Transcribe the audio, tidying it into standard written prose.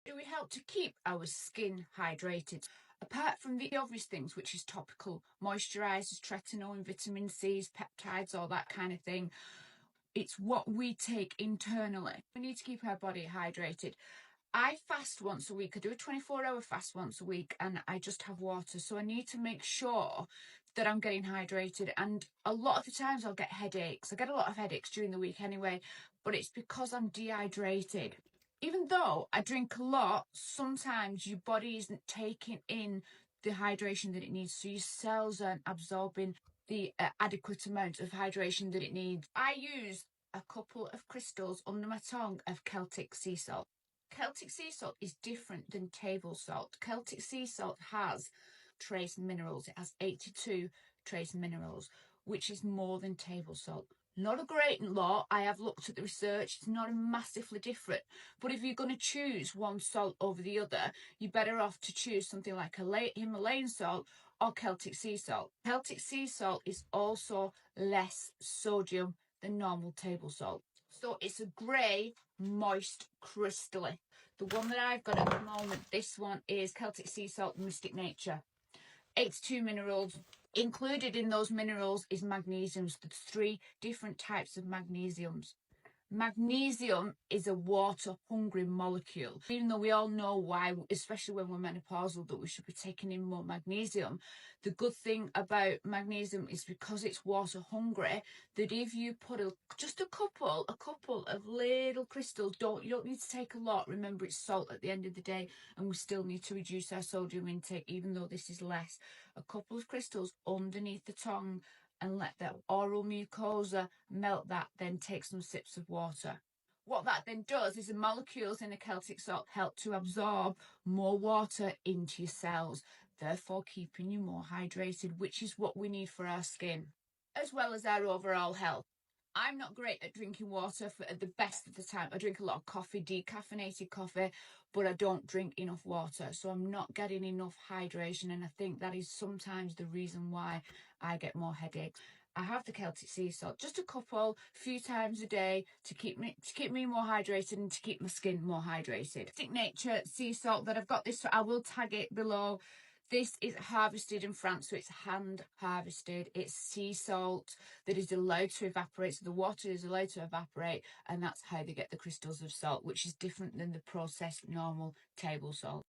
Do we help to keep our skin hydrated? Apart from the obvious things, which is topical moisturisers, tretinoin, vitamin C's, peptides, all that kind of thing, it's what we take internally. We need to keep our body hydrated. I fast once a week. I do a 24-hour fast once a week, and I just have water. So I need to make sure that I'm getting hydrated. And a lot of the times I'll get headaches. I get a lot of headaches during the week anyway, but it's because I'm dehydrated. Even though I drink a lot, sometimes your body isn't taking in the hydration that it needs. So your cells aren't absorbing the adequate amount of hydration that it needs. I use a couple of crystals under my tongue of Celtic sea salt. Celtic sea salt is different than table salt. Celtic sea salt has trace minerals. It has 82 trace minerals, which is more than table salt. Not a great lot. I have looked at the research. It's not massively different. But if you're going to choose one salt over the other, you're better off to choose something like a Himalayan salt or Celtic sea salt. Celtic sea salt is also less sodium than normal table salt. So it's a grey, moist, crystally. The one that I've got at the moment, this one is Celtic Sea Salt Mystic Nature. 82 minerals. Included in those minerals is magnesiums. There's 3 different types of magnesiums. Magnesium is a water-hungry molecule. Even though we all know why, especially when we're menopausal, that we should be taking in more magnesium, the good thing about magnesium is because it's water-hungry, that if you put just a couple of little crystals, you don't need to take a lot. Remember, it's salt at the end of the day, and we still need to reduce our sodium intake, even though this is less. A couple of crystals underneath the tongue, and let the oral mucosa melt that, then take some sips of water. What that then does is the molecules in the Celtic salt help to absorb more water into your cells, therefore keeping you more hydrated, which is what we need for our skin, as well as our overall health. I'm not great at drinking water for the best of the time. I drink a lot of coffee, decaffeinated coffee, but I don't drink enough water. So I'm not getting enough hydration. And I think that is sometimes the reason why I get more headaches. I have the Celtic sea salt, just a few times a day to keep me more hydrated and to keep my skin more hydrated. Mystic Nature sea salt that I've got this, I will tag it below. This is harvested in France, so it's hand harvested. It's sea salt that is allowed to evaporate. So the water is allowed to evaporate, and that's how they get the crystals of salt, which is different than the processed normal table salt.